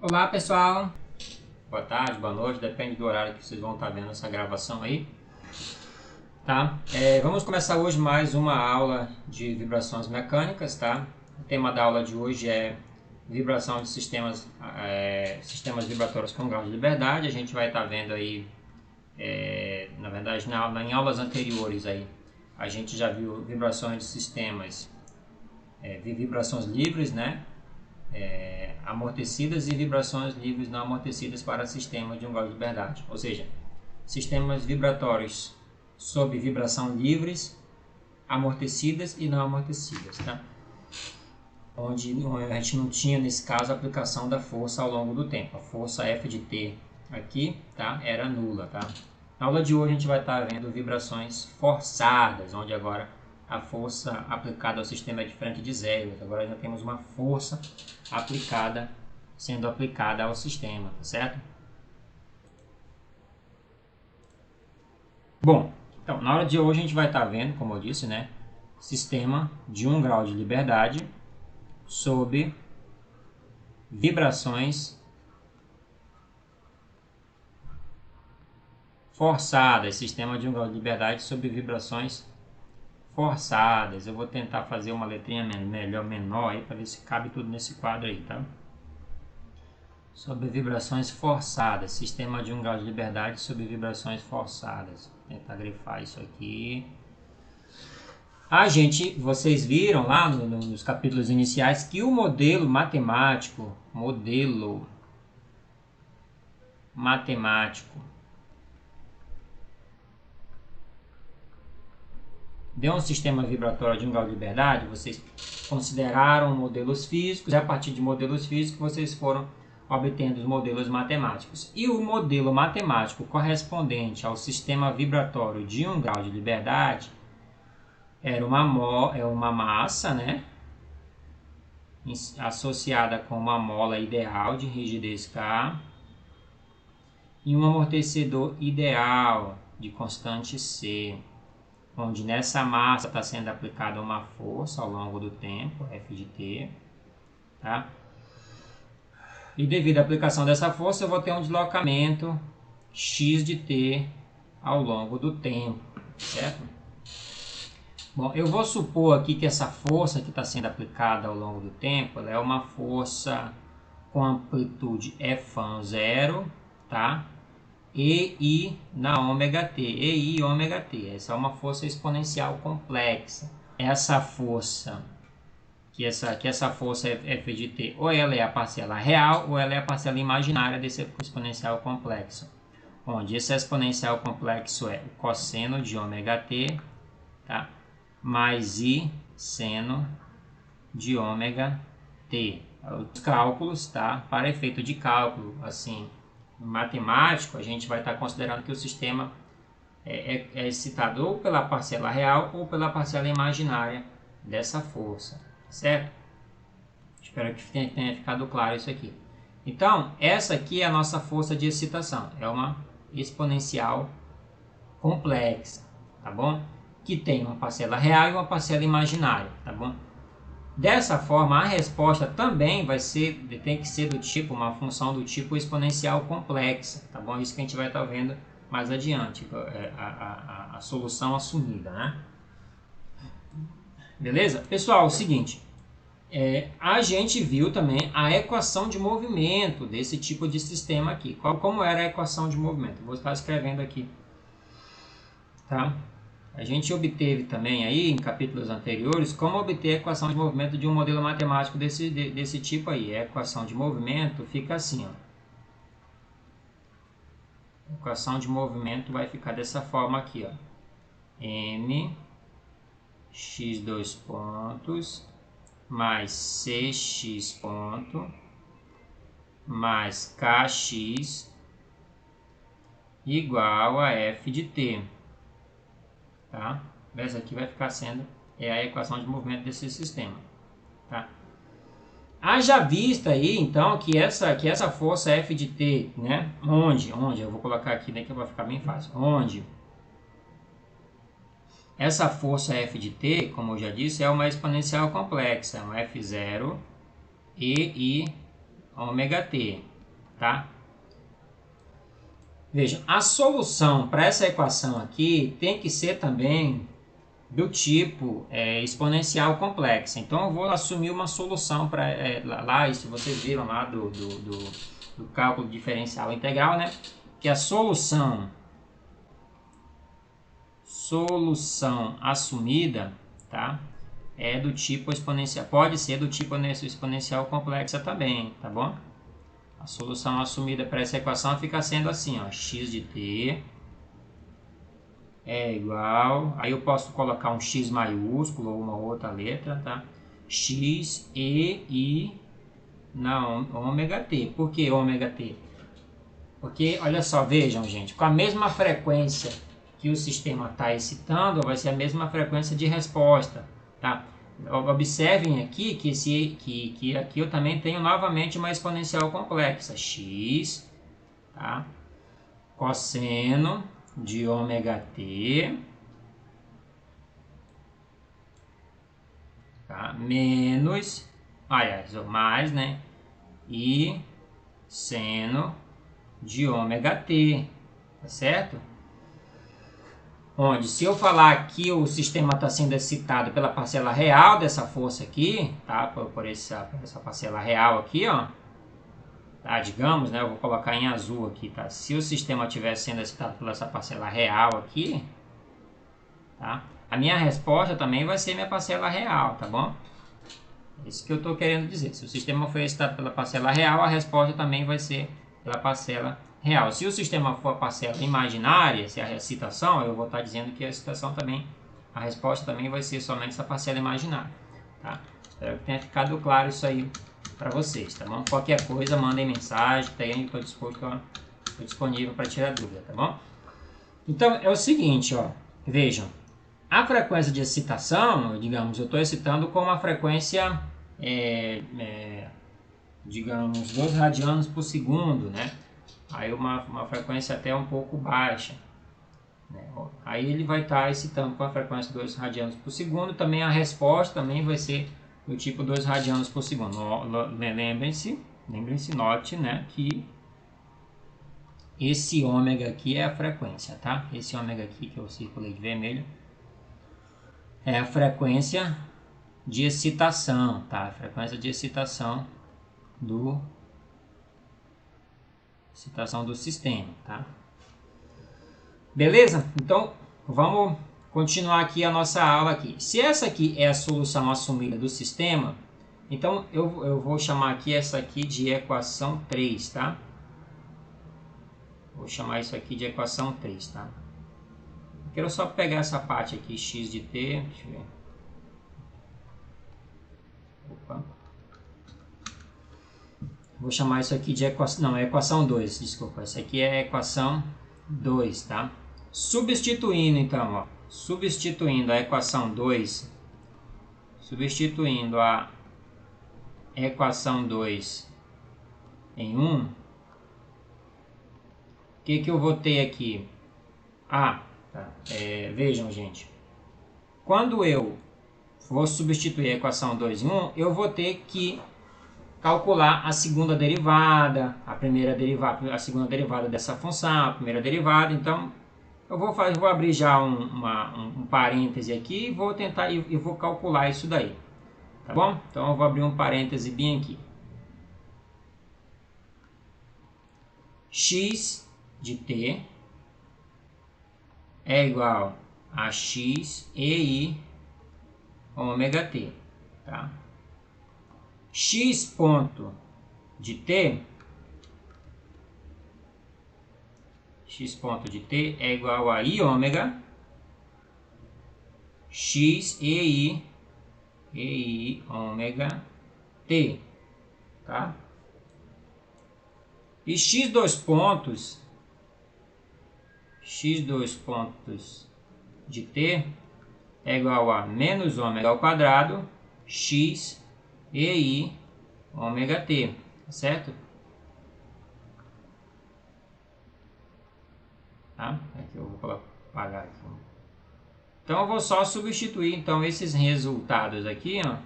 Olá pessoal, boa tarde, boa noite, depende do horário que vocês vão estar vendo essa gravação aí, tá? Vamos começar hoje mais uma aula de vibrações mecânicas, tá? O tema da aula de hoje é vibração de sistemas vibratórios com grau de liberdade. A gente vai estar vendo aí, na verdade, em aulas anteriores aí, a gente já viu vibrações de sistemas, vibrações livres, né? Amortecidas e vibrações livres não amortecidas para sistemas de um grau de liberdade, ou seja, sistemas vibratórios sob vibração livres, amortecidas e não amortecidas, tá? Onde a gente não tinha nesse caso a aplicação da força ao longo do tempo, a força F de T aqui, tá? Era nula, tá? Na aula de hoje a gente vai estar vendo vibrações forçadas, onde agora a força aplicada ao sistema é diferente de zero. Agora já temos uma força sendo aplicada ao sistema, tá certo? Bom, então na aula de hoje a gente vai estar vendo, como eu disse, né, sistema de 1 grau de liberdade sob vibrações forçadas, sistema de 1 grau de liberdade sob vibrações forçadas. Eu vou tentar fazer uma letrinha menor aí para ver se cabe tudo nesse quadro aí, tá? Sobre vibrações forçadas, sistema de 1 grau de liberdade sobre vibrações forçadas. Vou tentar grifar isso aqui. Vocês viram lá nos capítulos iniciais que o modelo matemático de um sistema vibratório de 1 grau de liberdade. Vocês consideraram modelos físicos, e a partir de modelos físicos vocês foram obtendo os modelos matemáticos. E o modelo matemático correspondente ao sistema vibratório de 1 grau de liberdade era uma massa, né, associada com uma mola ideal de rigidez K e um amortecedor ideal de constante C, onde nessa massa está sendo aplicada uma força ao longo do tempo, F de T, tá? E devido à aplicação dessa força, eu vou ter um deslocamento x de t ao longo do tempo, certo? Bom, eu vou supor aqui que essa força que está sendo aplicada ao longo do tempo, ela é uma força com amplitude F0, tá? EI na ômega t, EI ômega t. Essa é uma força exponencial complexa. Essa força, que essa força F de t, ou ela é a parcela real ou ela é a parcela imaginária desse exponencial complexo. Onde esse exponencial complexo é o cosseno de ômega t, tá? Mais I seno de ômega t. Os cálculos, tá? Para efeito de cálculo, assim, matemático, a gente vai estar considerando que o sistema é excitado ou pela parcela real ou pela parcela imaginária dessa força, certo? Espero que tenha ficado claro isso aqui. Então, essa aqui é a nossa força de excitação, é uma exponencial complexa, tá bom? Que tem uma parcela real e uma parcela imaginária, tá bom? Dessa forma, a resposta também tem que ser do tipo, uma função do tipo exponencial complexa, tá bom? Isso que a gente vai estar vendo mais adiante, a solução assumida, né? Beleza? Pessoal, é o seguinte, a gente viu também a equação de movimento desse tipo de sistema aqui. Como era a equação de movimento? Vou estar escrevendo aqui, tá? A gente obteve também aí, em capítulos anteriores, como obter a equação de movimento de um modelo matemático desse tipo aí. A equação de movimento fica assim, ó. A equação de movimento vai ficar dessa forma aqui, ó. M, x dois pontos, mais cx ponto, mais kx, igual a f de t. Tá? Essa aqui vai ficar sendo a equação de movimento desse sistema, tá? Haja vista aí, então, que essa força F de T, né? Onde eu vou colocar aqui, né, que vai ficar bem fácil. Onde essa força F de T, como eu já disse, é uma exponencial complexa, é um F0 e I ômega t, tá? Vejam, a solução para essa equação aqui tem que ser também do tipo exponencial complexa. Então eu vou assumir uma solução para lá, isso vocês viram lá do cálculo diferencial integral, né? Que a solução assumida, tá? É do tipo exponencial, pode ser do tipo exponencial complexa também, tá bom? A solução assumida para essa equação fica sendo assim, ó, x de t é igual, aí eu posso colocar um x maiúsculo ou uma outra letra, tá? X e i na ômega t. Por que ômega t? Porque, olha só, vejam, gente, com a mesma frequência que o sistema está excitando, vai ser a mesma frequência de resposta, tá? Observem aqui que aqui eu também tenho novamente uma exponencial complexa, x, tá? Cosseno de ômega t, tá? Menos, aliás, mais, né? E seno de ômega t, tá certo? Onde, se eu falar que o sistema está sendo excitado pela parcela real dessa força aqui, tá? Por essa parcela real aqui, ó. Tá? Digamos, né? Eu vou colocar em azul aqui, tá? Se o sistema estivesse sendo excitado por essa parcela real aqui, tá? A minha resposta também vai ser minha parcela real, tá bom? Isso que eu estou querendo dizer. Se o sistema foi excitado pela parcela real, a resposta também vai ser pela parcela real. Se o sistema for a parcela imaginária, se a excitação, eu vou estar dizendo que a excitação também, a resposta também vai ser somente essa parcela imaginária, tá? Espero que tenha ficado claro isso aí para vocês, tá bom? Qualquer coisa, mandem mensagem, estou disponível para tirar dúvida, tá bom? Então, é o seguinte, ó, vejam, a frequência de excitação, digamos, eu estou excitando com uma frequência, digamos, 2 radianos por segundo, né? Aí uma frequência até um pouco baixa, né? Aí ele vai estar excitando com a frequência 2 radianos por segundo, também a resposta também vai ser do tipo 2 radianos por segundo. Lembrem-se, note, né, que esse ômega aqui é a frequência, tá? Esse ômega aqui que eu circulei de vermelho é a frequência de excitação, tá? A frequência de excitação do sistema, tá? Beleza? Então, vamos continuar aqui a nossa aula aqui. Se essa aqui é a solução assumida do sistema, então eu vou chamar aqui essa aqui de equação 3, tá? Vou chamar isso aqui de equação 3, tá? Eu quero só pegar essa parte aqui, x de t, deixa eu ver. Opa. Vou chamar isso aqui de equação, não, é equação 2, desculpa. Essa aqui é a equação 2, tá? Substituindo então, ó, substituindo a equação 2, substituindo a equação 2 em 1, o que eu vou ter aqui? Ah, tá. Vejam, gente, quando eu vou substituir a equação 2 em 1, eu vou ter que calcular a segunda derivada, a segunda derivada dessa função, a primeira derivada. Então, eu vou abrir já um parêntese aqui e vou tentar e vou calcular isso daí, tá bom? Então, eu vou abrir um parêntese bem aqui. X de t é igual a x e i ômega t, tá? X ponto de t, x ponto de t é igual a i ômega x e i ômega t, tá? E x dois pontos de t é igual a menos ômega ao quadrado x e i ômega t, certo? Tá? Aqui eu vou apagar aqui. Então eu vou só substituir então esses resultados aqui, ó,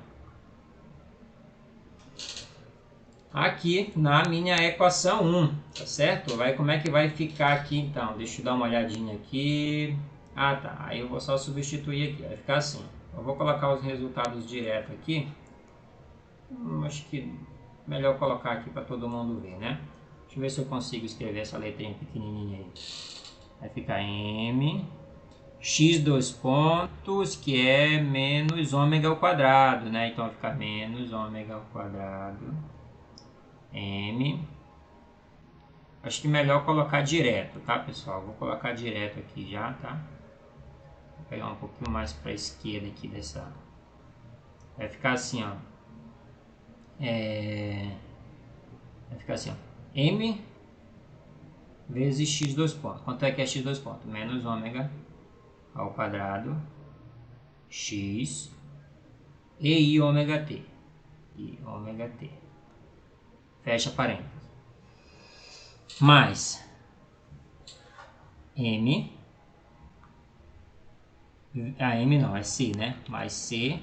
aqui na minha equação 1, tá certo? Como é que vai ficar aqui então? Deixa eu dar uma olhadinha aqui. Ah, tá. Aí eu vou só substituir aqui, vai ficar assim. Eu vou colocar os resultados direto aqui. Acho que melhor colocar aqui para todo mundo ver, né? Deixa eu ver se eu consigo escrever essa letrinha pequenininha aí. Vai ficar m x dois pontos, que é menos ômega ao quadrado, né? Então vai ficar menos ômega ao quadrado m. Acho que melhor colocar direto, tá, pessoal? Vou colocar direto aqui já, tá? Vou pegar um pouquinho mais para a esquerda aqui dessa. Vai ficar assim, ó. Vai ficar assim, ó. M vezes x dois pontos. Quanto é que é x dois pontos? Menos ômega ao quadrado x e i ômega t. I ômega t. Fecha parênteses. Mais m. M não, é c, né? Mais c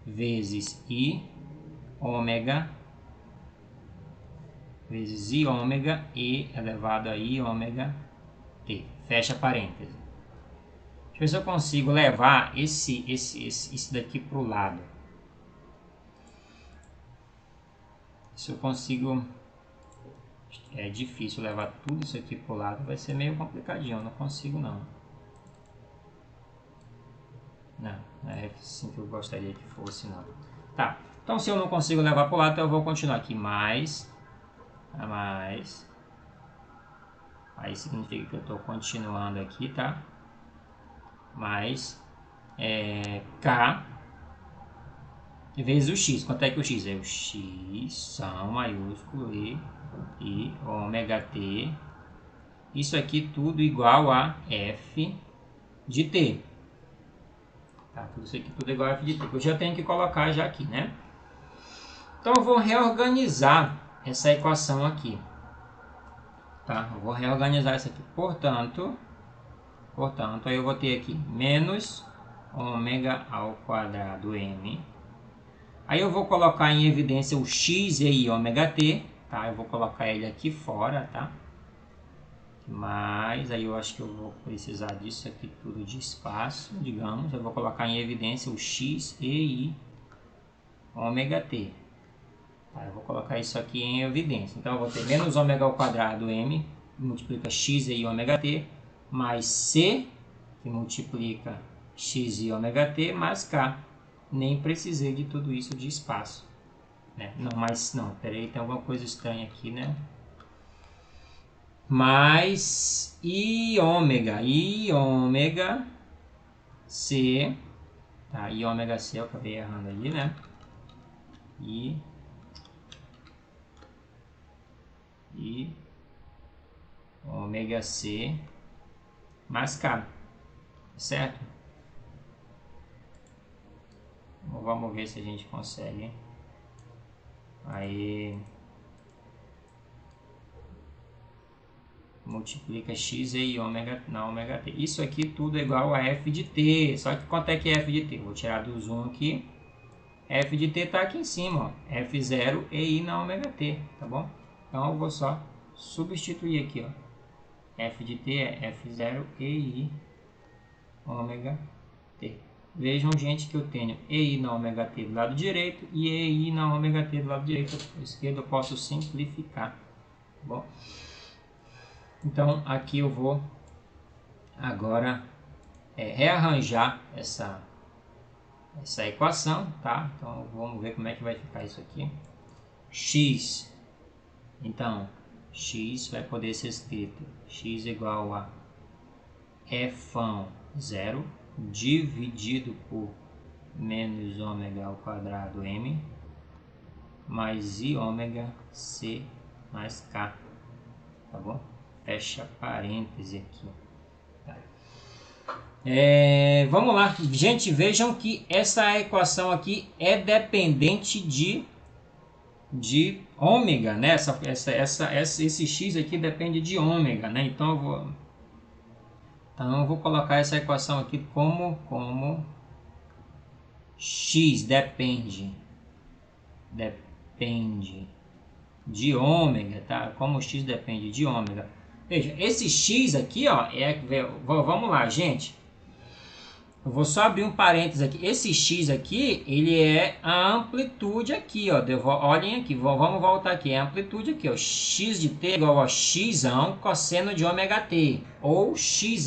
vezes i ômega vezes i ômega e elevado a i ômega t. Fecha parênteses. Deixa eu ver se eu consigo levar esse daqui para o lado. Se eu consigo... É difícil levar tudo isso aqui para o lado. Vai ser meio complicadinho. Eu não consigo não. Não é assim que eu gostaria que fosse não. Tá. Então se eu não consigo levar para o lado, então eu vou continuar aqui. Mais. Aí significa que eu estou continuando aqui, tá? Mais K vezes o X. Quanto é que o X? É o X, são maiúsculo e ômega T. Isso aqui tudo igual a F de T. Tá? Tudo isso aqui tudo igual a F de T. Eu já tenho que colocar já aqui, né? Então eu vou reorganizar essa equação aqui. Tá? Eu vou reorganizar essa aqui. Portanto, aí eu vou ter aqui menos ômega ao quadrado m. Aí eu vou colocar em evidência o x e i ômega t, tá? Eu vou colocar ele aqui fora, tá? Mas aí eu acho que eu vou precisar disso aqui tudo de espaço, digamos. Eu vou colocar em evidência o x e i ômega t. Tá? Eu vou colocar isso aqui em evidência. Então eu vou ter menos ômega ao quadrado m, multiplica x e i ômega t, mais c, que multiplica x e ômega t, mais k. Nem precisei de tudo isso de espaço, né? Não, mas não, peraí, tem alguma coisa estranha aqui, né? Mais i ômega c, tá? I ômega c eu acabei errando ali, né? I ômega c mais k, certo? Vamos ver se a gente consegue. Aí multiplica x e ômega na ômega t. Isso aqui tudo é igual a f de t. Só que quanto é que é f de t? Vou tirar do zoom aqui. F de t está aqui em cima, ó. F0 e i na ômega t, tá bom? Então eu vou só substituir aqui, ó. F de t é F0 e i ômega t. Vejam, gente, que eu tenho EI na ômega t do lado direito e EI na ômega t do lado direito. Do esquerdo eu posso simplificar. Tá bom? Então, aqui eu vou agora rearranjar essa equação, tá? Então, vamos ver como é que vai ficar isso aqui. X, então, x vai poder ser escrito x igual a F 0 dividido por menos ômega ao quadrado m mais i ômega c mais k, tá bom? Fecha parêntese aqui. Tá. Vamos lá, gente, vejam que essa equação aqui é dependente de ômega, né? Esse x aqui depende de ômega, né? Então eu vou colocar essa equação aqui como x depende depende de ômega, tá? Como x depende de ômega. Veja, esse x aqui, ó, vamos lá, gente. Eu vou só abrir um parênteses aqui. Esse x aqui, ele é a amplitude aqui, ó. Olhem aqui, vamos voltar aqui. É a amplitude aqui, ó. X de t é igual a x cosseno de ômega t. Ou x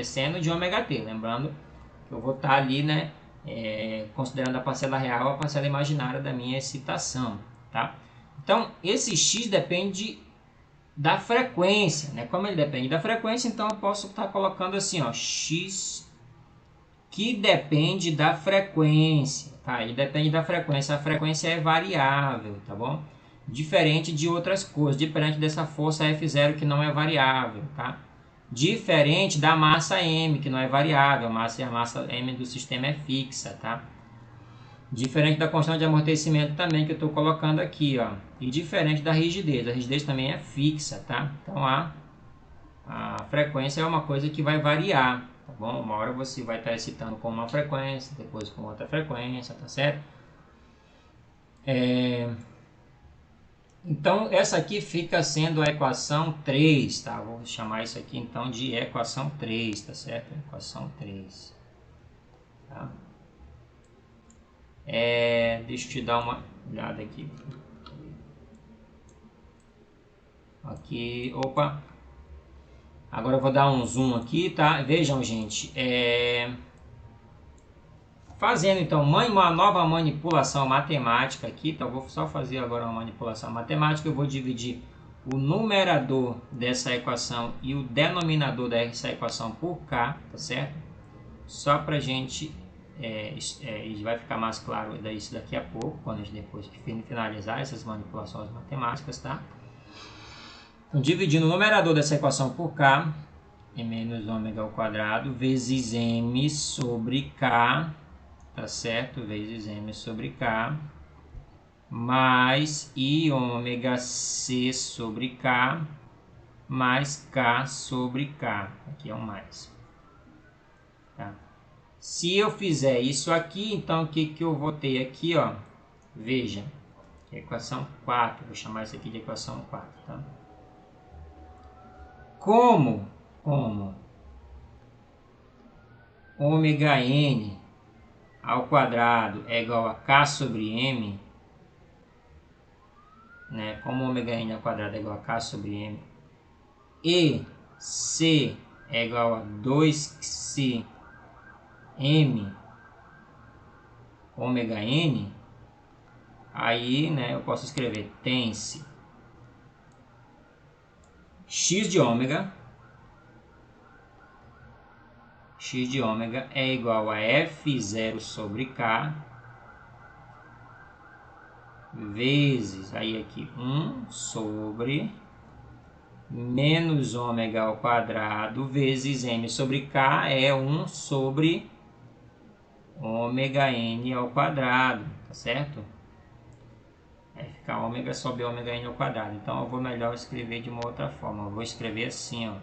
seno de ômega t. Lembrando que eu vou estar ali, né, considerando a parcela real a parcela imaginária da minha excitação, tá? Então, esse x depende da frequência, né? Como ele depende da frequência, então eu posso estar colocando assim, ó, x que depende da frequência, tá? Ele depende da frequência, a frequência é variável, tá bom? Diferente de outras coisas, diferente dessa força F0 que não é variável, tá? Diferente da massa M, que não é variável, a massa M do sistema é fixa, tá? Diferente da constante de amortecimento também, que eu estou colocando aqui, ó. E diferente da rigidez, a rigidez também é fixa, tá? Então a frequência é uma coisa que vai variar, tá bom? Uma hora você vai estar excitando com uma frequência, depois com outra frequência, tá certo? Então, essa aqui fica sendo a equação 3, tá? Vou chamar isso aqui, então, de equação 3, tá certo? Equação 3, tá? Deixa eu te dar uma olhada aqui. Aqui, opa. Agora eu vou dar um zoom aqui, tá? Vejam, gente, fazendo então uma nova manipulação matemática aqui, então eu vou só fazer agora uma manipulação matemática. Eu vou dividir o numerador dessa equação e o denominador dessa equação por k, tá certo? Só pra gente, vai ficar mais claro isso daqui a pouco, quando a gente depois finalizar essas manipulações matemáticas, tá? Então, dividindo o numerador dessa equação por k, é menos ômega ao quadrado, vezes m sobre k, tá certo? Vezes m sobre k, mais i ômega c sobre k, mais k sobre k. Aqui é um mais. Tá? Se eu fizer isso aqui, então o que eu vou ter aqui, ó? Veja, equação 4, vou chamar isso aqui de equação 4, tá? Como ômega n ao quadrado é igual a k sobre m, né? Como ômega n ao quadrado é igual a k sobre m, e c é igual a 2c m ômega n, aí, né, eu posso escrever tem-se x de ômega é igual a F0 sobre K vezes, aí aqui, 1 sobre menos ômega ao quadrado vezes m sobre K é 1 sobre ômega n ao quadrado, tá certo? Vai ficar ômega sobre ômega n ao quadrado. Então eu vou melhor escrever de uma outra forma. Eu vou escrever assim, ó.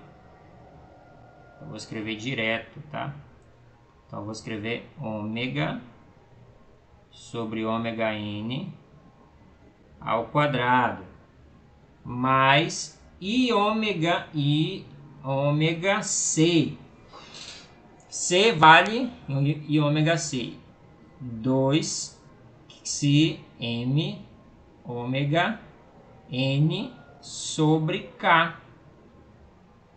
Eu vou escrever direto, tá? Então eu vou escrever ômega sobre ômega n ao quadrado mais i ômega c. C vale i ômega c. 2c m ômega n sobre k.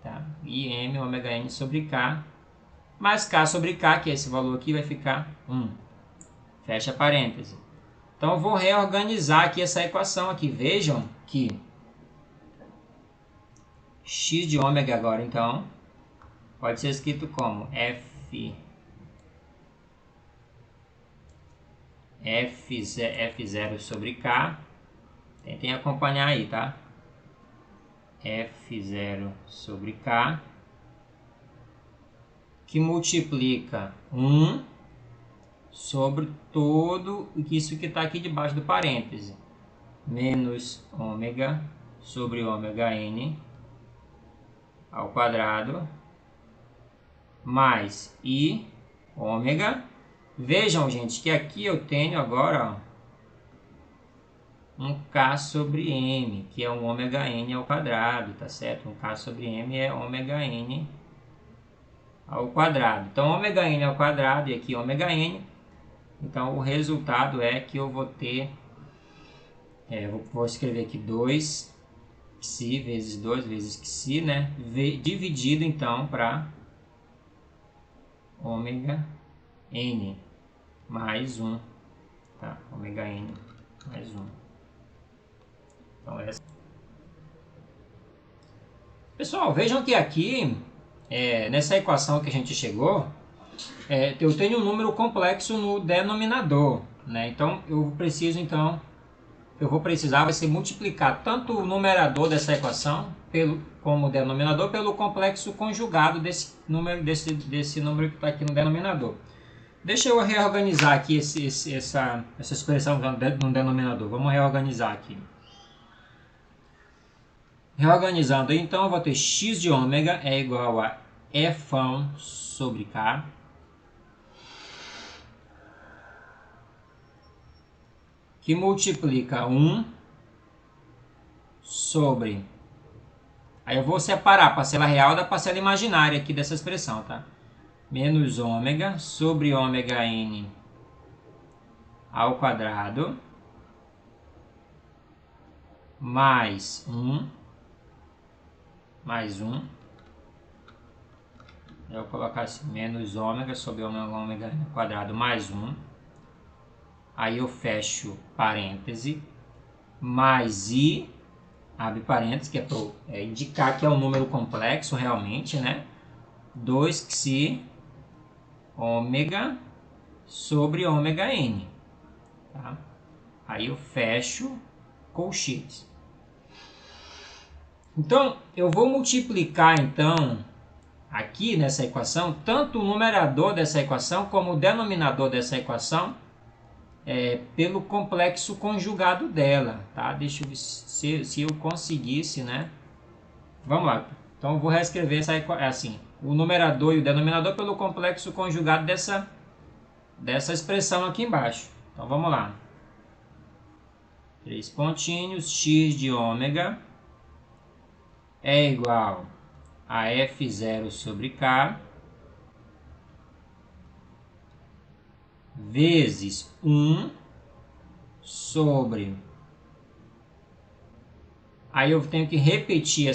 Tá? I m ômega n sobre k. Mais k sobre k, que é esse valor aqui, vai ficar 1. Fecha parêntese. Então, eu vou reorganizar aqui essa equação aqui. Vejam que x de ômega agora, então, pode ser escrito como F0 sobre K. Tentem acompanhar aí, tá? F0 sobre K, que multiplica 1 sobre todo isso que está aqui debaixo do parêntese, menos ômega sobre ômega n ao quadrado, mais i ômega. Vejam, gente, que aqui eu tenho agora, ó, um K sobre M, que é um ômega N ao quadrado, tá certo? Um K sobre M é ômega N ao quadrado. Então, ômega N ao quadrado e aqui ômega N. Então, o resultado é que eu vou ter, vou escrever aqui 2 psi vezes 2 vezes psi, né? Dividido, então, para ômega N mais 1, tá? Ômega N mais 1. Então, pessoal, vejam que aqui, nessa equação que a gente chegou, eu tenho um número complexo no denominador, né? Então, eu vou precisar vai ser multiplicar tanto o numerador dessa equação como o denominador pelo complexo conjugado desse número que está aqui no denominador. Deixa eu reorganizar aqui essa expressão no denominador. Vamos reorganizar aqui. Reorganizando, então, eu vou ter x de ômega é igual a F1 sobre K. Que multiplica 1 sobre... Aí eu vou separar a parcela real da parcela imaginária aqui dessa expressão, tá? Menos ômega sobre ômega N ao quadrado mais 1. Eu vou colocar assim, menos ômega sobre ômega N ao quadrado mais 1. Aí eu fecho parêntese, mais I, abre parênteses, que é para indicar que é um número complexo realmente, né? 2 psi ômega sobre ômega N. Tá? Aí eu fecho colchetes. Então, eu vou multiplicar, então, aqui nessa equação, tanto o numerador dessa equação como o denominador dessa equação, pelo complexo conjugado dela, tá? Deixa eu ver se eu conseguisse, né? Vamos lá. Então, eu vou reescrever essa equação assim. O numerador e o denominador pelo complexo conjugado dessa expressão aqui embaixo. Então, vamos lá. 3 pontinhos, x de ômega é igual a F0 sobre K vezes 1 sobre... Aí eu tenho que repetir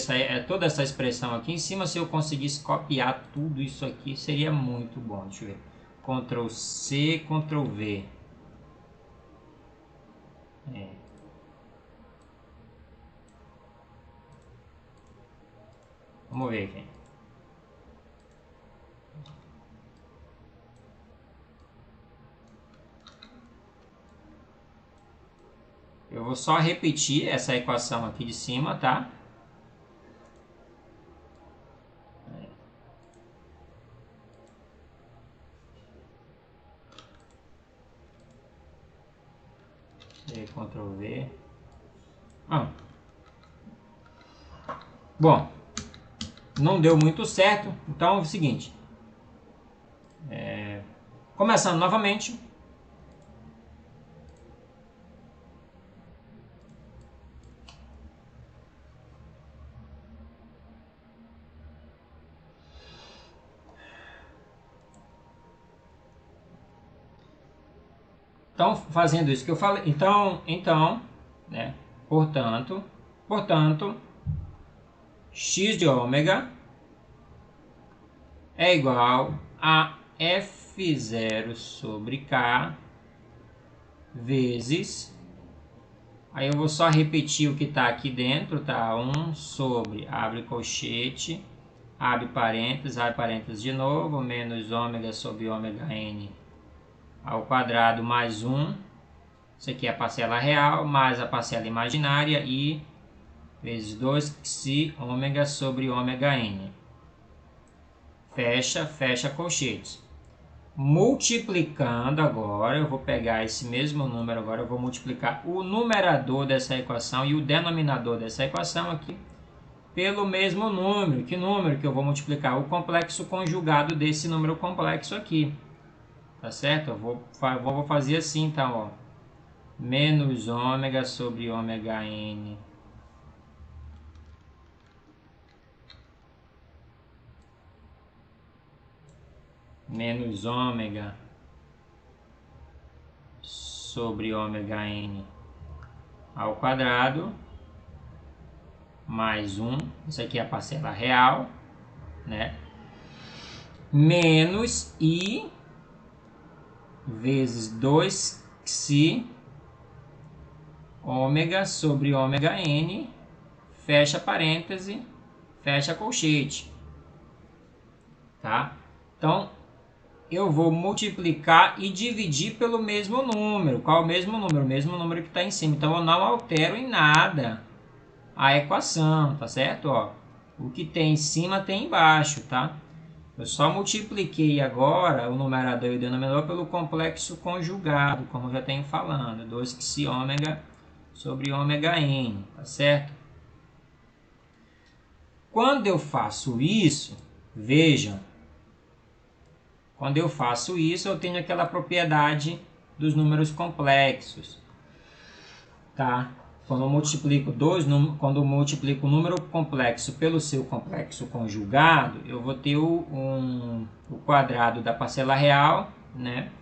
toda essa expressão aqui em cima. Se eu conseguisse copiar tudo isso aqui, seria muito bom. Deixa eu ver. Ctrl C, Ctrl V. Vamos ver aqui. Eu vou só repetir essa equação aqui de cima, tá? Ctrl V. Bom, não deu muito certo, então é o seguinte. Começando novamente. Então, fazendo isso que eu falei, então, né? Portanto, x de ômega é igual a F0 sobre K vezes, aí eu vou só repetir o que está aqui dentro, tá? 1 sobre, abre colchete, abre parênteses de novo, menos ômega sobre ômega N ao quadrado mais 1, isso aqui é a parcela real, mais a parcela imaginária, i vezes 2 psi ômega sobre ômega N. Fecha colchetes. Multiplicando agora, eu vou pegar esse mesmo número, agora eu vou multiplicar o numerador dessa equação e o denominador dessa equação aqui pelo mesmo número. Que número que eu vou multiplicar? O complexo conjugado desse número complexo aqui. Tá certo? Eu vou fazer assim, então, ó. menos ômega sobre ômega n menos ômega sobre ômega n ao quadrado mais 1, isso aqui é a parcela real, né? Menos I vezes 2xi ômega sobre ômega n, fecha parêntese, fecha colchete, tá? Então, eu vou multiplicar e dividir pelo mesmo número. Qual é o mesmo número? O mesmo número que está em cima. Então, eu não altero em nada a equação, tá certo? Ó, o que tem em cima tem embaixo, tá? Eu só multipliquei agora o numerador e o denominador pelo complexo conjugado, como eu já tenho falando. 2xi ômega sobre ômega n, tá certo? Quando eu faço isso, vejam, quando eu faço isso, eu tenho aquela propriedade dos números complexos, tá? Quando eu multiplico quando eu multiplico o número complexo pelo seu complexo conjugado, eu vou ter o quadrado da parcela real, né?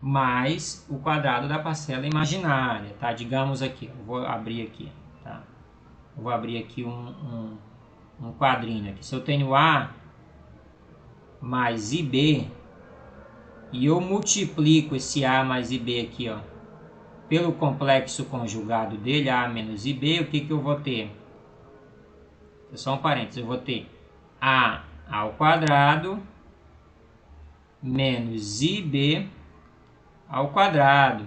Mais o quadrado da parcela imaginária, tá? Digamos aqui, eu vou abrir aqui, tá? Eu vou abrir aqui um quadrinho aqui. Se eu tenho A mais IB e eu multiplico esse A mais IB aqui, ó, pelo complexo conjugado dele, A menos IB, o que que eu vou ter? Só um parênteses, eu vou ter A ao quadrado menos IB ao quadrado,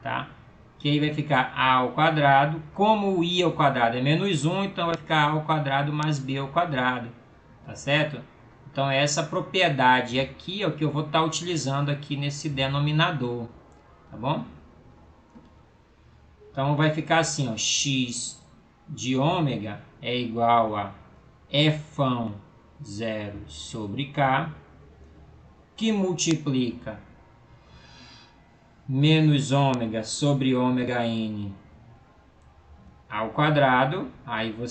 tá? Que aí vai ficar A ao quadrado, como o I ao quadrado é menos 1, então vai ficar A ao quadrado mais B ao quadrado, tá certo? Então essa propriedade aqui é o que eu vou estar utilizando aqui nesse denominador, tá bom? Então vai ficar assim, ó, x de ômega é igual a Fão 0 sobre K, que multiplica menos ômega sobre ômega n ao quadrado, aí vou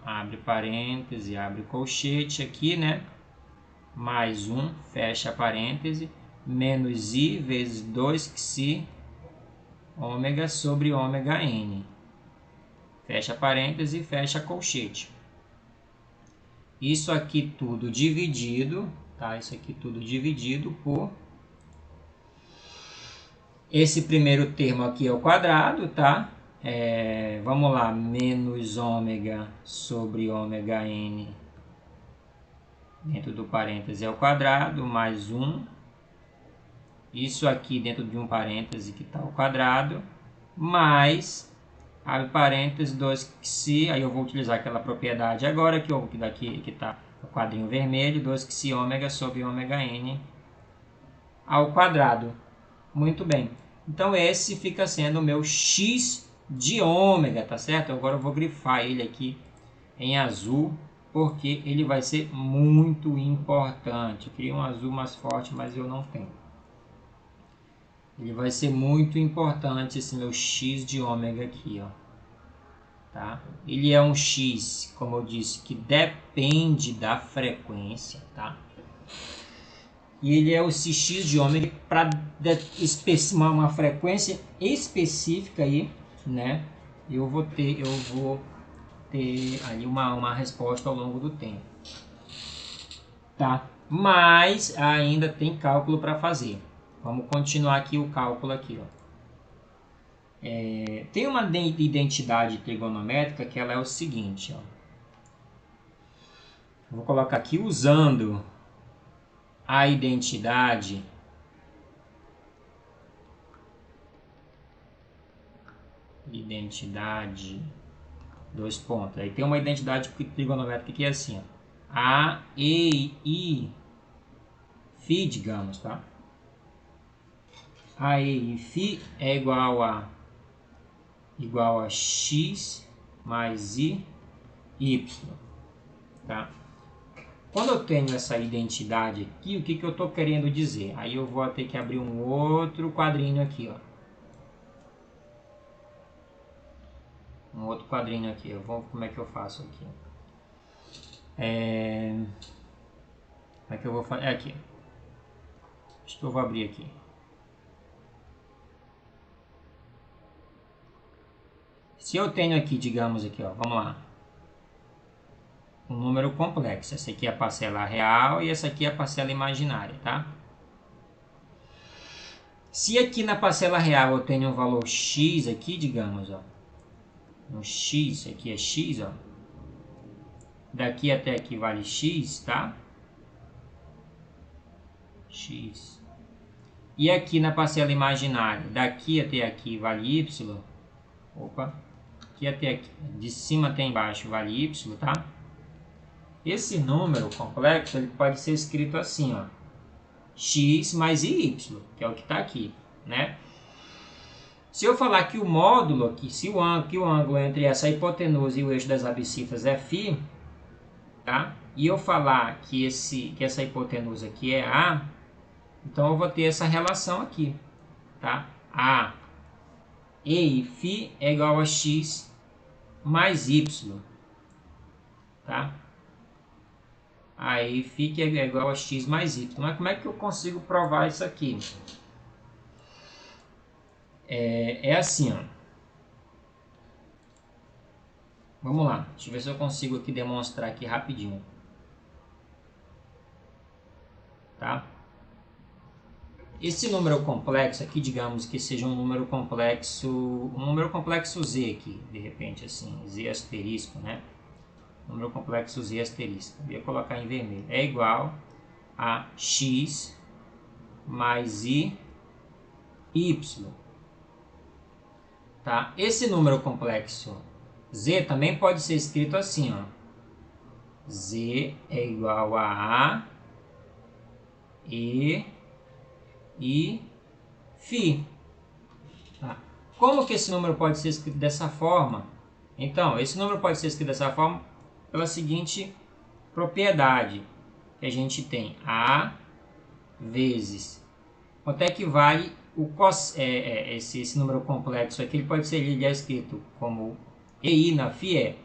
abre parêntese, abre colchete aqui, né? Mais 1, fecha parêntese, menos i vezes 2xi ômega sobre ômega n. Fecha parêntese, fecha colchete. Isso aqui tudo dividido, tá? Isso aqui tudo dividido por esse primeiro termo aqui ao quadrado, tá? Vamos lá, menos ômega sobre ômega n dentro do parêntese ao quadrado, mais 1. Isso aqui dentro de um parêntese que está ao quadrado, mais, abre parêntese, 2xi, aí eu vou utilizar aquela propriedade agora, que daqui que está o quadrinho vermelho, 2xi ômega sobre ômega n ao quadrado. Muito bem. Então esse fica sendo o meu x de ômega, tá certo? Agora eu vou grifar ele aqui em azul, porque ele vai ser muito importante. Eu queria um azul mais forte, mas eu não tenho. Ele vai ser muito importante esse meu x de ômega aqui, ó. Tá? Ele é um x, como eu disse, que depende da frequência, tá? E ele é o x de ômega para uma frequência específica aí, né? Eu vou ter ali uma resposta ao longo do tempo, tá? Mas ainda tem cálculo para fazer. Vamos continuar aqui o cálculo aqui, ó. Tem uma identidade trigonométrica que ela é o seguinte, ó. Vou colocar aqui usando a identidade dois pontos. Aí tem uma identidade trigonométrica que é assim, ó. A, E, I, Φ, digamos, tá? A, E e Φ é igual a x mais I, y, tá? Quando eu tenho essa identidade aqui, o que eu estou querendo dizer? Aí eu vou ter que abrir um outro quadrinho aqui, ó. Um outro quadrinho aqui. Como é que eu faço aqui? Como é que eu vou fazer? É aqui. Acho que eu vou abrir aqui. Se eu tenho aqui, digamos aqui, ó, vamos lá. Um número complexo. Essa aqui é a parcela real e essa aqui é a parcela imaginária, tá? Se aqui na parcela real eu tenho um valor x aqui, digamos, ó. Um x, aqui é x, ó. Daqui até aqui vale x, tá? X. E aqui na parcela imaginária, daqui até aqui vale y. Opa. Aqui até aqui, de cima até embaixo vale y, tá? Esse número complexo ele pode ser escrito assim, ó, x mais y, que é o que está aqui, né? Se eu falar que o módulo aqui, que o ângulo entre essa hipotenusa e o eixo das abscissas é φ, tá? E eu falar que essa hipotenusa aqui é A, então eu vou ter essa relação aqui, tá? A e φ é igual a x mais y, tá? Aí fica igual a x mais y. Mas como é que eu consigo provar isso aqui? É assim, ó. Vamos lá. Deixa eu ver se eu consigo aqui demonstrar aqui rapidinho. Tá? Esse número complexo aqui, digamos que seja um número complexo z aqui, de repente assim, z asterisco, né? Número complexo z asterisco. Eu ia colocar em vermelho. É igual a x mais y. Tá? Esse número complexo z também pode ser escrito assim, ó. Z é igual a e φ. Tá? Como que esse número pode ser escrito dessa forma? Então, esse número pode ser escrito dessa forma pela seguinte propriedade que a gente tem: A vezes quanto é que vale esse número complexo aqui. Ele pode ser escrito como EI na φ é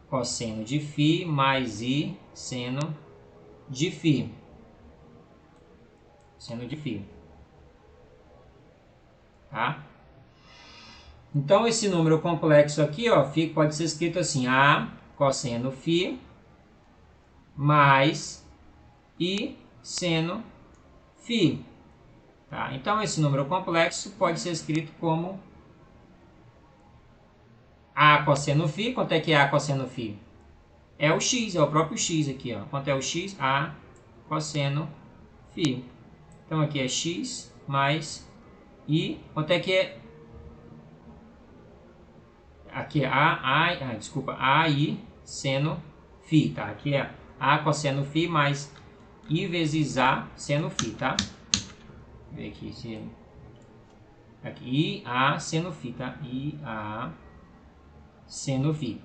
cosseno de φ mais I seno de φ. Seno de φ. Tá? Então, esse número complexo aqui, ó, pode ser escrito assim: A cosseno φ mais I seno φ. Tá? Então, esse número complexo pode ser escrito como A cosseno φ. Quanto é que é A cosseno φ? É o x, é o próprio x aqui, ó. Quanto é o x? A cosseno φ. Então, aqui é x mais I. Quanto é que é? Aqui é AI seno φ, tá? Aqui é A cosseno φ mais I vezes A seno φ, tá? Vou ver aqui se... Aqui, IA seno φ, tá? IA seno φ.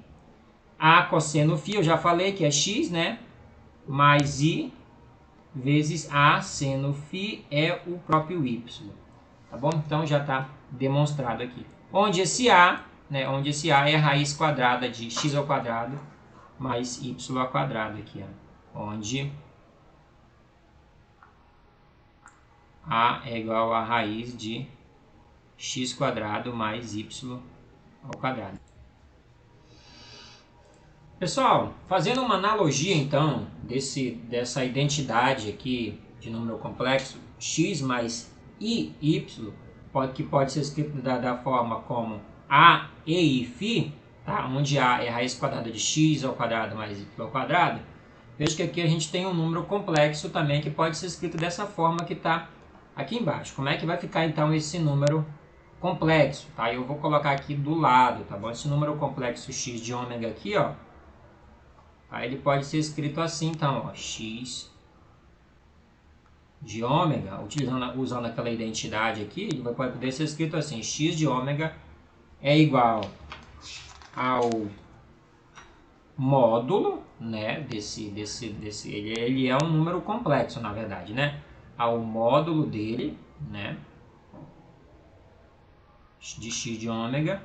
A cosseno φ, eu já falei que é x, né? Mais I vezes A seno φ é o próprio y. Tá bom? Então, já está demonstrado aqui. Onde esse A, né? Onde esse A é a raiz quadrada de x ao quadrado mais y ao quadrado aqui, ó. Onde A é igual a raiz de x quadrado mais y ao quadrado. Pessoal, fazendo uma analogia então dessa identidade aqui de número complexo, x mais i, y, que pode ser escrito da forma como a e φ, tá? Onde a é a raiz quadrada de x ao quadrado mais y ao quadrado. Veja que aqui a gente tem um número complexo também que pode ser escrito dessa forma que está aqui embaixo. Como é que vai ficar então esse número complexo? Tá? Eu vou colocar aqui do lado, tá bom? Esse número complexo x de ômega aqui, ó. Aí ele pode ser escrito assim, então, ó, x de ômega, usando aquela identidade aqui, ele vai poder ser escrito assim: x de ômega é igual ao módulo, né, ele é um número complexo, na verdade, né, ao módulo dele, né, de x de ômega,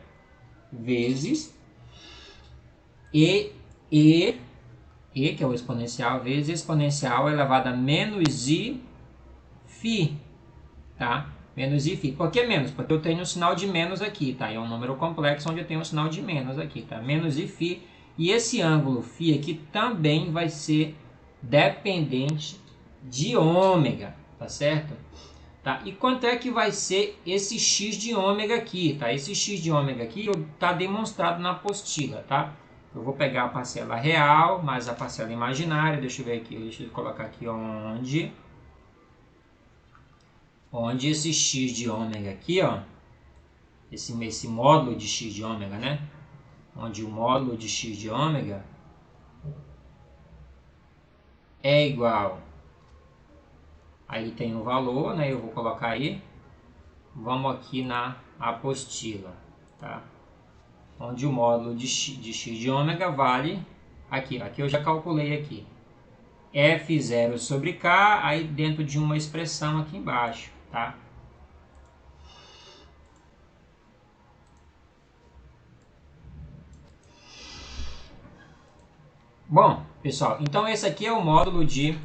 vezes que é o exponencial, vezes exponencial elevado a menos i φ, tá? Menos i φ. Por que menos? Porque eu tenho um sinal de menos aqui, tá? É um número complexo onde eu tenho um sinal de menos aqui, tá? Menos i φ. E esse ângulo φ aqui também vai ser dependente de ômega, tá certo? Tá? E quanto é que vai ser esse x de ômega aqui, tá? Esse x de ômega aqui está demonstrado na apostila, tá? Eu vou pegar a parcela real mais a parcela imaginária. Deixa eu ver aqui, deixa eu colocar aqui onde esse x de ômega aqui, ó, esse módulo de x de ômega, né? Onde o módulo de x de ômega é igual, aí tem um valor, né? Eu vou colocar aí, vamos aqui na apostila, tá? Onde o módulo de x de ômega vale, aqui eu já calculei aqui, F0 sobre K, aí dentro de uma expressão aqui embaixo, tá? Bom, pessoal, então esse aqui é o módulo de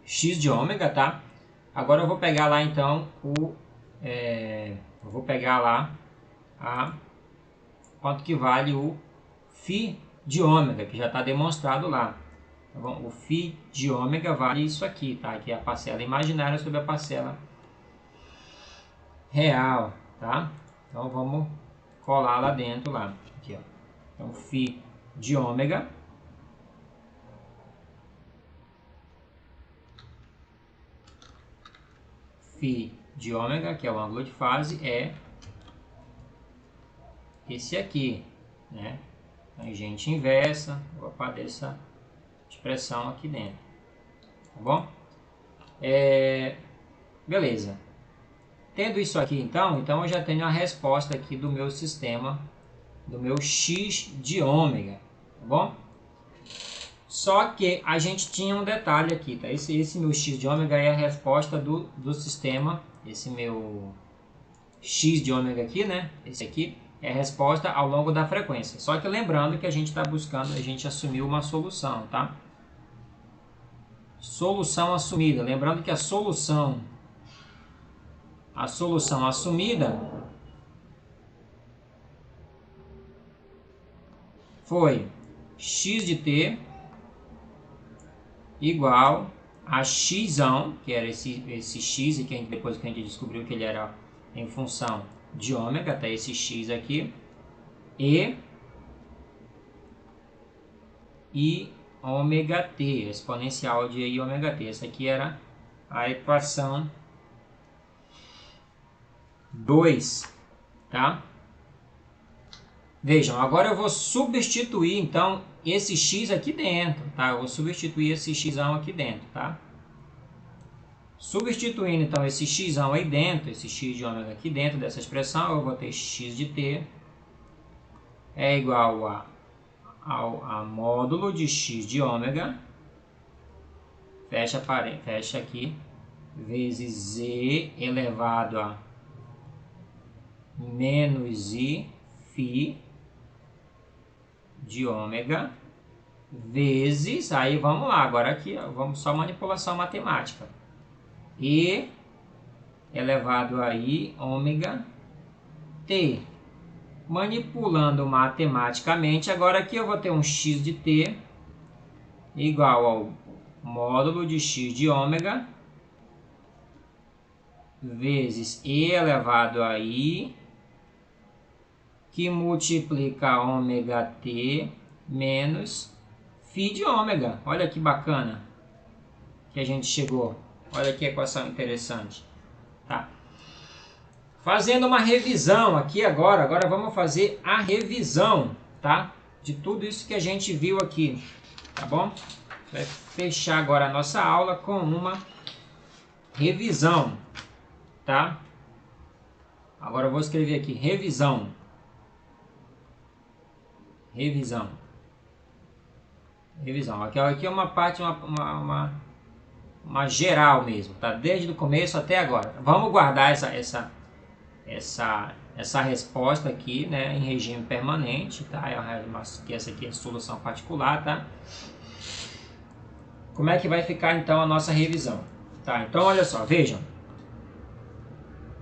x de ômega, tá? Agora eu vou pegar lá então eu vou pegar lá quanto que vale o φ de ômega, que já está demonstrado lá. Tá bom? O φ de ômega vale isso aqui, tá? Que é a parcela imaginária sobre a parcela real, tá? Então vamos colar lá dentro lá. Aqui, ó. Então φ de ômega φ de ômega, que é o ângulo de fase, é esse aqui, né? Tangente inversa, vou aparecer essa expressão aqui dentro, tá bom? Beleza. Tendo isso aqui, então eu já tenho a resposta aqui do meu sistema, do meu x de ômega, tá bom? Só que a gente tinha um detalhe aqui, tá? Esse meu x de ômega é a resposta do sistema, esse meu x de ômega aqui, né? Esse aqui é a resposta ao longo da frequência. Só que lembrando que a gente está buscando, a gente assumiu uma solução, tá? Solução assumida. Lembrando que a solução assumida foi x de t igual a x, que era esse x, e que depois que a gente descobriu que ele era em função de ômega, tá? Esse x aqui, e ômega t, exponencial de i ômega t. Essa aqui era a equação 2, tá? Vejam, agora eu vou substituir, então, esse x aqui dentro, tá? Eu vou substituir esse x aqui dentro, tá? Substituindo, então, esse x aí dentro, esse x de ômega aqui dentro dessa expressão, eu vou ter x de t é igual a módulo de x de ômega, fecha aqui, vezes z elevado a menos i φ de ômega, vezes, aí vamos lá, agora aqui, ó, vamos só manipulação matemática, e elevado a i ômega t. Manipulando matematicamente, agora aqui eu vou ter um x de t igual ao módulo de x de ômega vezes e elevado a i, que multiplica ômega t menos φ de ômega. Olha que bacana que a gente chegou. Olha que equação interessante. Tá? Fazendo uma revisão aqui agora vamos fazer a revisão, tá? De tudo isso que a gente viu aqui, tá bom? Vai fechar agora a nossa aula com uma revisão, tá? Agora eu vou escrever aqui, revisão. Revisão. Revisão. Aqui é uma parte, uma geral mesmo, tá? Desde o começo até agora. Vamos guardar essa resposta aqui, né, em regime permanente, tá? Essa aqui é a solução particular, tá? Como é que vai ficar então a nossa revisão? Tá? Então olha só, vejam.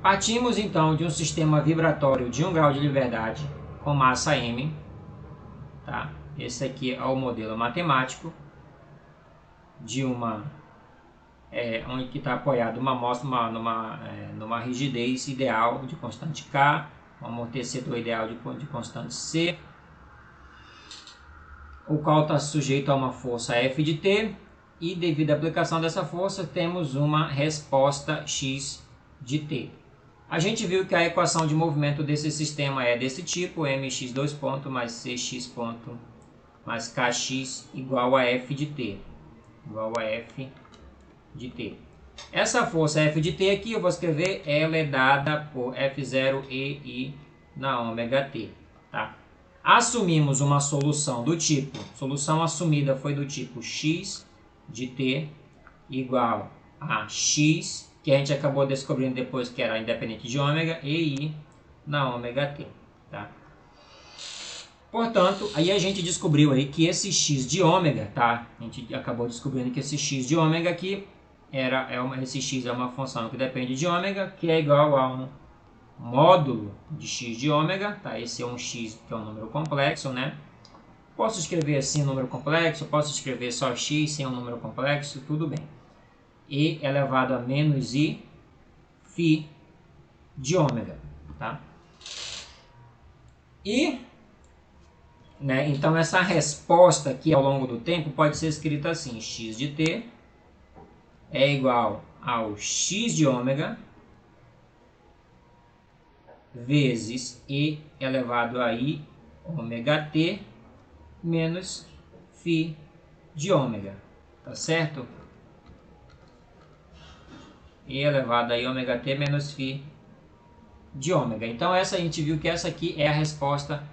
Partimos então de um sistema vibratório de 1 grau de liberdade com massa m, tá? Esse aqui é o modelo matemático de onde que está apoiado uma amostra numa rigidez ideal de constante K, um amortecedor ideal de constante C, o qual está sujeito a uma força F de T, e devido à aplicação dessa força temos uma resposta X de T. A gente viu que a equação de movimento desse sistema é desse tipo, mx dois pontos mais cx ponto mais kx igual a F de T. Igual a F de T. Essa força F de T aqui eu vou escrever, ela é dada por F0 e I na ômega T. Tá? Assumimos uma solução do tipo, solução assumida foi do tipo X de T igual a X, que a gente acabou descobrindo depois que era independente de ômega, e I na ômega T. Tá? Portanto, aí a gente descobriu aí que esse X de ômega, tá? A gente acabou descobrindo que esse X de ômega aqui, esse X é uma função que depende de ômega, que é igual a um módulo de X de ômega, tá? Esse é um X que é um número complexo, né? Posso escrever assim um número complexo, posso escrever só X sem um número complexo, tudo bem. E elevado a menos I, φ de ômega, tá? E, né, então essa resposta aqui ao longo do tempo pode ser escrita assim, X de T é igual ao X de ômega vezes E elevado a I ômega T menos φ de ômega, tá certo? E elevado a I ômega T menos φ de ômega. Então a gente viu que essa aqui é a resposta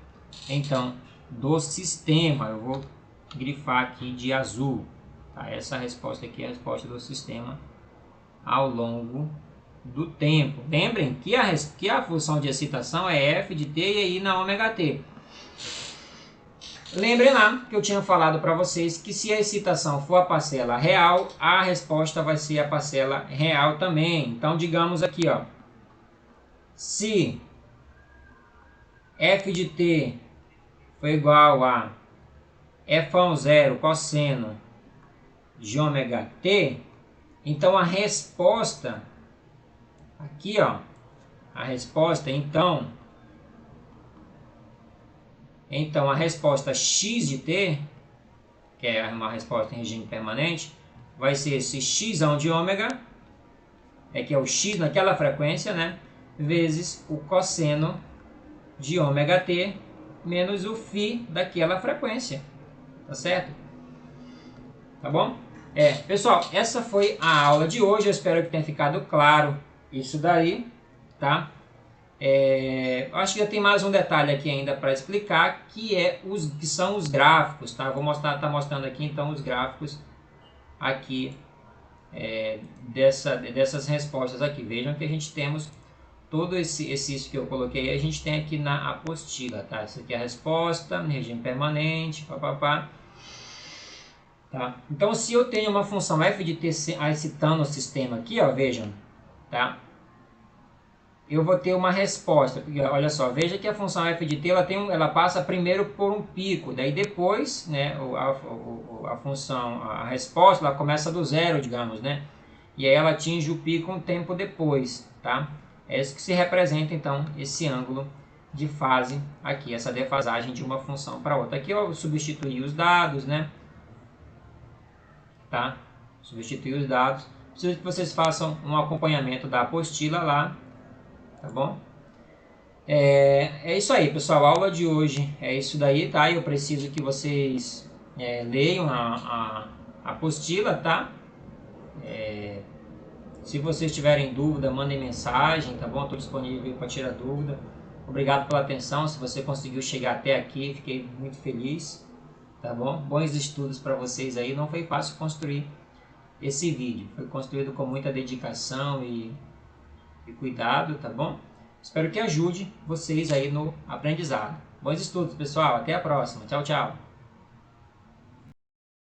então do sistema. Eu vou grifar aqui de azul. Tá? Essa resposta aqui é a resposta do sistema ao longo do tempo. Lembrem que a função de excitação é f de t e I na ômega t. Lembrem lá que eu tinha falado para vocês que se a excitação for a parcela real, a resposta vai ser a parcela real também. Então digamos aqui, ó, se f de t foi igual a f(0) cosseno de ômega t, então a resposta aqui, ó, a resposta então a resposta x de t, que é uma resposta em regime permanente, vai ser esse x de ômega, que é o x naquela frequência, né, vezes o cosseno de ômega t menos o φ daquela frequência, tá certo? Tá bom? Pessoal, essa foi a aula de hoje, eu espero que tenha ficado claro isso daí, tá? Acho que já tem mais um detalhe aqui ainda para explicar, que são os gráficos, tá? Vou tá mostrando aqui então os gráficos aqui dessas respostas aqui. Vejam que a gente temos todo isso que eu coloquei, a gente tem aqui na apostila, tá? Essa aqui é a resposta, em regime permanente, papapá. Tá? Então, se eu tenho uma função f de t excitando o sistema aqui, ó, vejam, tá? Eu vou ter uma resposta, porque, olha só, veja que a função f de t ela passa primeiro por um pico, daí depois, né, a resposta ela começa do zero, digamos, né? E aí ela atinge o pico um tempo depois, tá? É isso que se representa então esse ângulo de fase aqui, essa defasagem de uma função para outra. Aqui eu substituí os dados, né? Tá? Substituir os dados. Preciso que vocês façam um acompanhamento da apostila lá, tá bom? É isso aí, pessoal. A aula de hoje é isso daí, tá? Eu preciso que vocês leiam a apostila, tá? Se vocês tiverem dúvida, mandem mensagem, tá bom? Estou disponível para tirar dúvida. Obrigado pela atenção. Se você conseguiu chegar até aqui, fiquei muito feliz. Tá bom? Bons estudos para vocês aí. Não foi fácil construir esse vídeo. Foi construído com muita dedicação e cuidado, tá bom? Espero que ajude vocês aí no aprendizado. Bons estudos, pessoal. Até a próxima. Tchau, tchau.